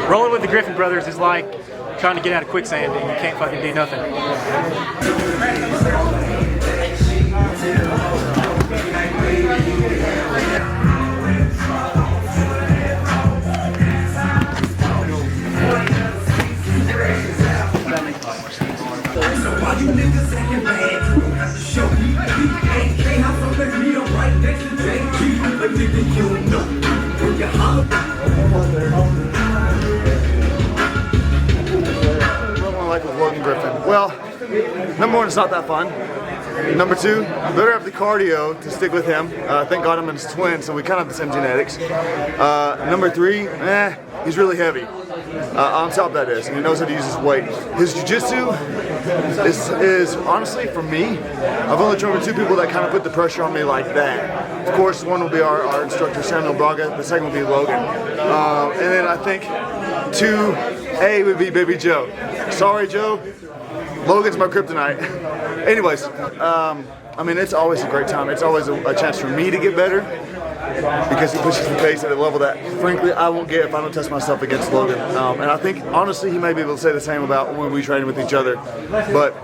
Rolling with the Griffin Brothers is like trying to get out of quicksand and you can't fucking do nothing. Like with Logan Griffin. Well, number one, it's not that fun. Number two, you better have the cardio to stick with him. Thank God I'm his twin, so we kind of have the same genetics. Number three, he's really heavy. On top that is, and he knows how to use his weight. His jiu-jitsu is honestly, for me, I've only trained with two people that kind of put the pressure on me like that. Of course, one will be our instructor, Samuel Braga. The second will be Logan. And then I think 2A would be Baby Joe. Sorry, Joe. Logan's my kryptonite. Anyways, I mean, it's always a great time. It's always a chance for me to get better because he pushes the pace at a level that, frankly, I won't get if I don't test myself against Logan. And I think, honestly, he may be able to say the same about when we train with each other. But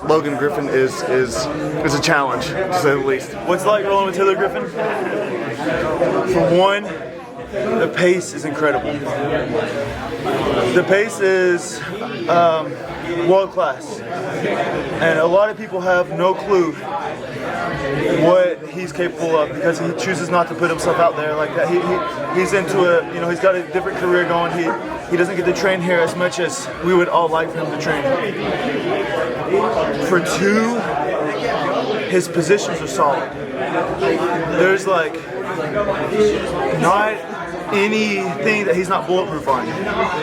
Logan Griffin is a challenge, to say the least. What's it like rolling with Taylor Griffin? For one, the pace is incredible. The pace is world class, and a lot of people have no clue what he's capable of because he chooses not to put himself out there like that. He's into a, he's got a different career going. He doesn't get to train here as much as we would all like for him to train. For two, his positions are solid. There's like not anything that he's not bulletproof on.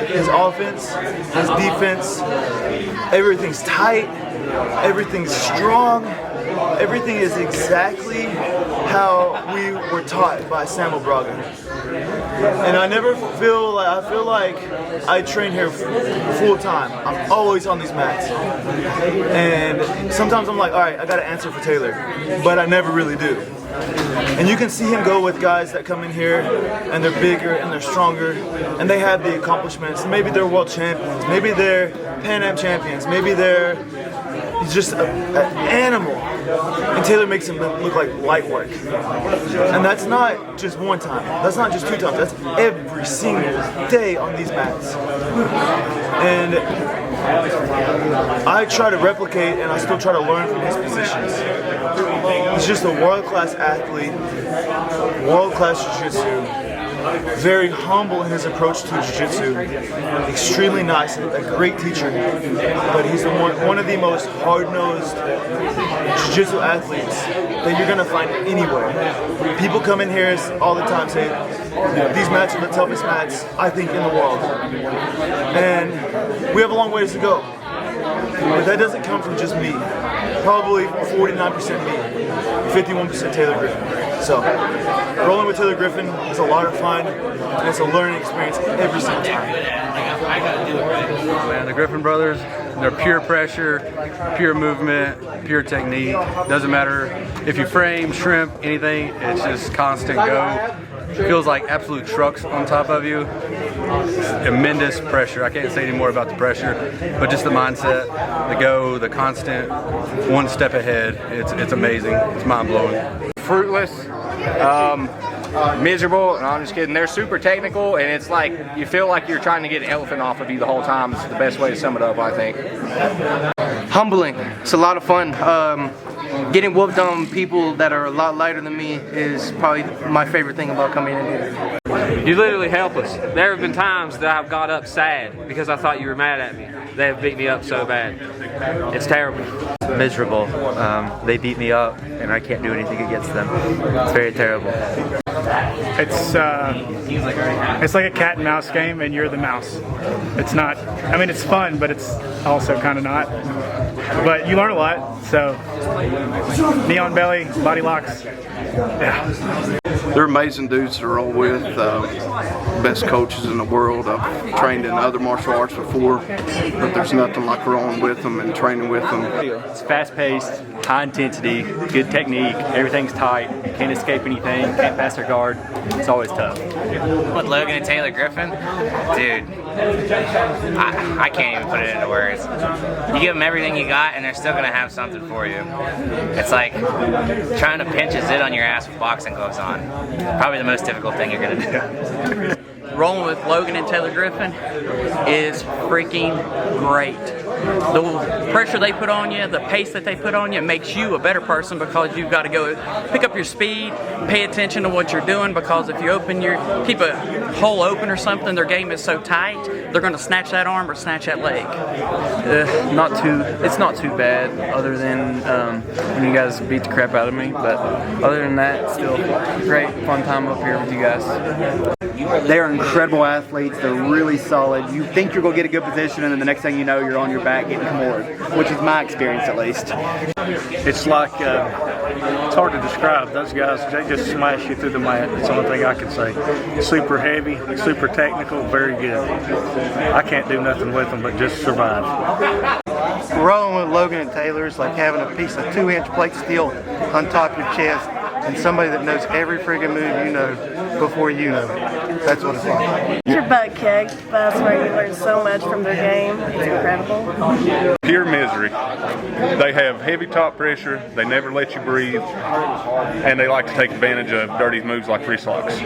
His offense, his defense, everything's tight, everything's strong, everything is exactly how we were taught by Samuel Braga. And I never feel like, I feel like I train here full time. I'm always on these mats. And sometimes I'm like, all right, I got to answer for Taylor, but I never really do. And you can see him go with guys that come in here and they're bigger and they're stronger and they have the accomplishments. Maybe they're world champions, maybe they're Pan Am champions, maybe they're just an animal. And Taylor makes him look like light work. And that's not just one time, that's not just two times, that's every single day on these mats. And I try to replicate and I still try to learn from his positions. He's just a world-class athlete, world-class jiu-jitsu, very humble in his approach to jiu-jitsu, extremely nice, a great teacher, but he's one of the most hard-nosed jiu-jitsu athletes that you're going to find anywhere. People come in here all the time say, these mats are the toughest mats, I think, in the world. And we have a long ways to go. But that doesn't come from just me. Probably 49% me, 51% Taylor Griffin. So, rolling with Taylor Griffin is a lot of fun, and it's a learning experience every single time. Man, the Griffin Brothers, they're pure pressure, pure movement, pure technique. Doesn't matter if you frame, shrimp, anything, it's just constant go. Feels like absolute trucks on top of you. Tremendous pressure. I can't say any more about the pressure, but just the mindset, the go, the constant one step ahead. It's amazing. It's mind-blowing. Fruitless, miserable, and I'm just kidding. They're super technical, and it's like you feel like you're trying to get an elephant off of you the whole time. It's the best way to sum it up, I think. Humbling. It's a lot of fun. Getting whooped on people that are a lot lighter than me is probably my favorite thing about coming in here. You literally help us. There have been times that I've got up sad because I thought you were mad at me. They have beat me up so bad. It's terrible. Miserable. They beat me up and I can't do anything against them. It's very terrible. It's like a cat and mouse game and you're the mouse. It's not, I mean it's fun, but it's also kind of not. But you learn a lot, so neon belly, body locks, yeah. They're amazing dudes to roll with, best coaches in the world. I've trained in other martial arts before, but there's nothing like rolling with them and training with them. It's fast-paced, high intensity, good technique, everything's tight, can't escape anything, can't pass their guard. It's always tough. With Logan and Taylor Griffin, dude, I can't even put it into words. You give them everything you got and they're still going to have something for you. It's like trying to pinch a zit on your ass with boxing gloves on. Probably the most difficult thing you're going to do. Rolling with Logan and Taylor Griffin is freaking great. The pressure they put on you, the pace that they put on you makes you a better person because you've got to go pick up your speed, pay attention to what you're doing, because if you keep a hole open or something, their game is so tight, they're going to snatch that arm or snatch that leg. It's not too bad, other than when you guys beat the crap out of me, but other than that, still great fun time up here with you guys. They're incredible athletes. They're really solid. You think you're going to get a good position, and then the next thing you know, you're on your back getting floored, which is my experience at least. It's like, it's hard to describe. Those guys, they just smash you through the mat. That's the only thing I can say. Super heavy, super technical, very good. I can't do nothing with them but just survive. Rolling with Logan and Taylor is like having a piece of 2-inch plate steel on top of your chest and somebody that knows every friggin' move you know before you know it. That's what it's like. Your butt kicked, but that's where you learn so much from their game. It's incredible. Pure misery. They have heavy top pressure, they never let you breathe, and they like to take advantage of dirty moves like free socks.